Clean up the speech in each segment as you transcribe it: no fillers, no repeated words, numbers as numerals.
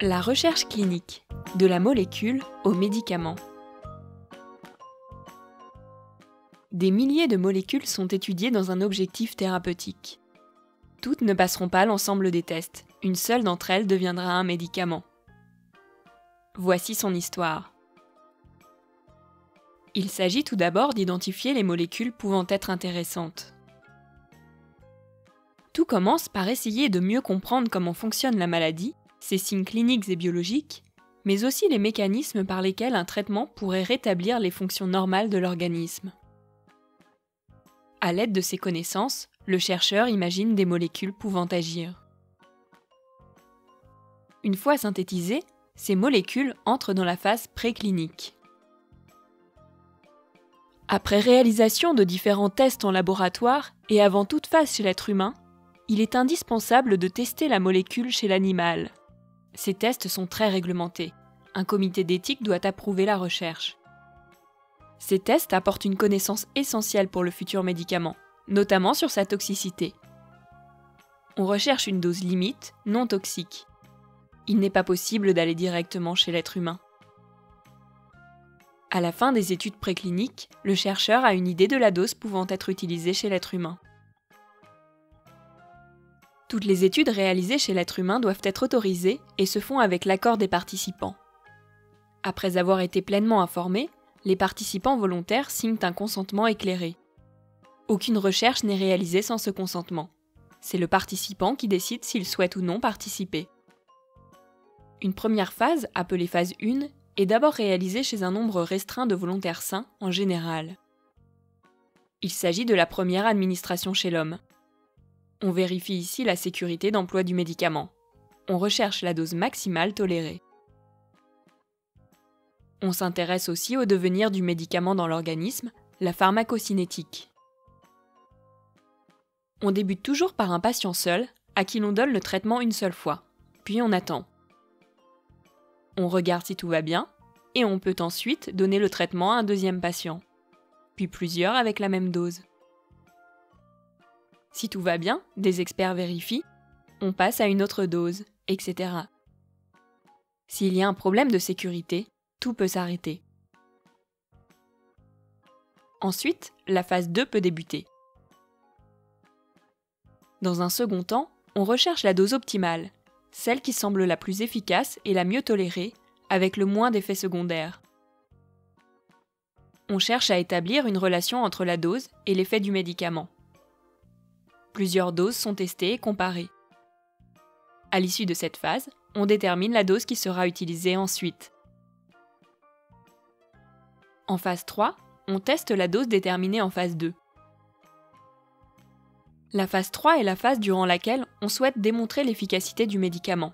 La recherche clinique, de la molécule au médicament. Des milliers de molécules sont étudiées dans un objectif thérapeutique. Toutes ne passeront pas l'ensemble des tests, une seule d'entre elles deviendra un médicament. Voici son histoire. Il s'agit tout d'abord d'identifier les molécules pouvant être intéressantes. Tout commence par essayer de mieux comprendre comment fonctionne la maladie, ses signes cliniques et biologiques, mais aussi les mécanismes par lesquels un traitement pourrait rétablir les fonctions normales de l'organisme. À l'aide de ces connaissances, le chercheur imagine des molécules pouvant agir. Une fois synthétisées, ces molécules entrent dans la phase préclinique. Après réalisation de différents tests en laboratoire et avant toute phase chez l'être humain, il est indispensable de tester la molécule chez l'animal. Ces tests sont très réglementés. Un comité d'éthique doit approuver la recherche. Ces tests apportent une connaissance essentielle pour le futur médicament, notamment sur sa toxicité. On recherche une dose limite, non toxique. Il n'est pas possible d'aller directement chez l'être humain. À la fin des études précliniques, le chercheur a une idée de la dose pouvant être utilisée chez l'être humain. Toutes les études réalisées chez l'être humain doivent être autorisées et se font avec l'accord des participants. Après avoir été pleinement informés, les participants volontaires signent un consentement éclairé. Aucune recherche n'est réalisée sans ce consentement. C'est le participant qui décide s'il souhaite ou non participer. Une première phase, appelée phase 1, est d'abord réalisée chez un nombre restreint de volontaires sains en général. Il s'agit de la première administration chez l'homme. On vérifie ici la sécurité d'emploi du médicament. On recherche la dose maximale tolérée. On s'intéresse aussi au devenir du médicament dans l'organisme, la pharmacocinétique. On débute toujours par un patient seul, à qui l'on donne le traitement une seule fois, puis on attend. On regarde si tout va bien, et on peut ensuite donner le traitement à un deuxième patient, puis plusieurs avec la même dose. Si tout va bien, des experts vérifient, on passe à une autre dose, etc. S'il y a un problème de sécurité, tout peut s'arrêter. Ensuite, la phase 2 peut débuter. Dans un second temps, on recherche la dose optimale, celle qui semble la plus efficace et la mieux tolérée, avec le moins d'effets secondaires. On cherche à établir une relation entre la dose et l'effet du médicament. Plusieurs doses sont testées et comparées. À l'issue de cette phase, on détermine la dose qui sera utilisée ensuite. En phase 3, on teste la dose déterminée en phase 2. La phase 3 est la phase durant laquelle on souhaite démontrer l'efficacité du médicament.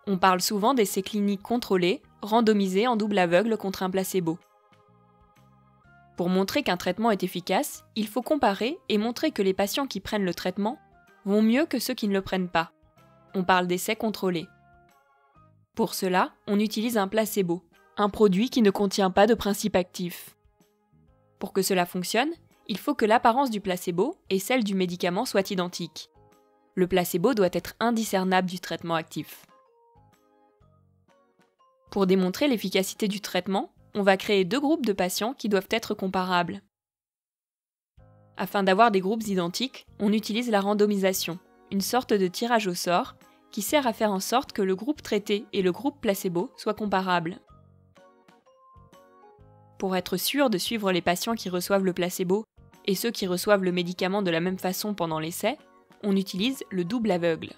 On parle souvent d'essais cliniques contrôlés, randomisés en double aveugle contre un placebo. Pour montrer qu'un traitement est efficace, il faut comparer et montrer que les patients qui prennent le traitement vont mieux que ceux qui ne le prennent pas. On parle d'essais contrôlés. Pour cela, on utilise un placebo, un produit qui ne contient pas de principe actif. Pour que cela fonctionne, il faut que l'apparence du placebo et celle du médicament soient identiques. Le placebo doit être indiscernable du traitement actif. Pour démontrer l'efficacité du traitement, on va créer 2 groupes de patients qui doivent être comparables. Afin d'avoir des groupes identiques, on utilise la randomisation, une sorte de tirage au sort qui sert à faire en sorte que le groupe traité et le groupe placebo soient comparables. Pour être sûr de suivre les patients qui reçoivent le placebo et ceux qui reçoivent le médicament de la même façon pendant l'essai, on utilise le double aveugle.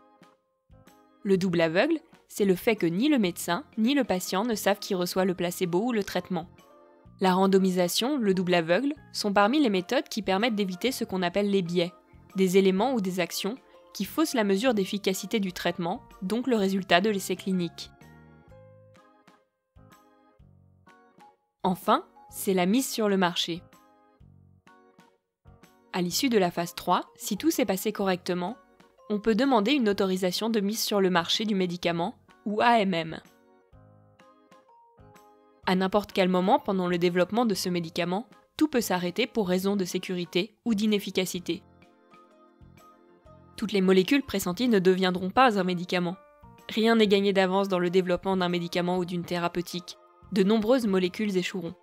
Le double aveugle, c'est le fait que ni le médecin ni le patient ne savent qui reçoit le placebo ou le traitement. La randomisation, le double aveugle, sont parmi les méthodes qui permettent d'éviter ce qu'on appelle les biais, des éléments ou des actions qui faussent la mesure d'efficacité du traitement, donc le résultat de l'essai clinique. Enfin, c'est la mise sur le marché. À l'issue de la phase 3, si tout s'est passé correctement, on peut demander une autorisation de mise sur le marché du médicament, ou AMM. À n'importe quel moment pendant le développement de ce médicament, tout peut s'arrêter pour raison de sécurité ou d'inefficacité. Toutes les molécules pressenties ne deviendront pas un médicament. Rien n'est gagné d'avance dans le développement d'un médicament ou d'une thérapeutique. De nombreuses molécules échoueront.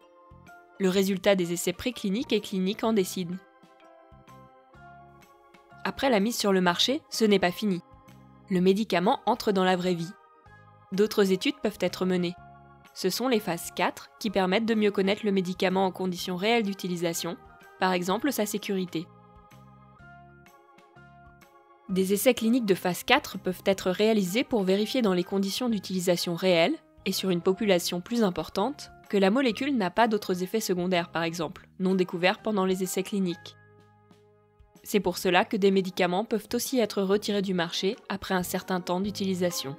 Le résultat des essais précliniques et cliniques en décide. Après la mise sur le marché, ce n'est pas fini. Le médicament entre dans la vraie vie. D'autres études peuvent être menées. Ce sont les phases 4 qui permettent de mieux connaître le médicament en conditions réelles d'utilisation, par exemple sa sécurité. Des essais cliniques de phase 4 peuvent être réalisés pour vérifier dans les conditions d'utilisation réelles, et sur une population plus importante, que la molécule n'a pas d'autres effets secondaires par exemple, non découverts pendant les essais cliniques. C'est pour cela que des médicaments peuvent aussi être retirés du marché après un certain temps d'utilisation.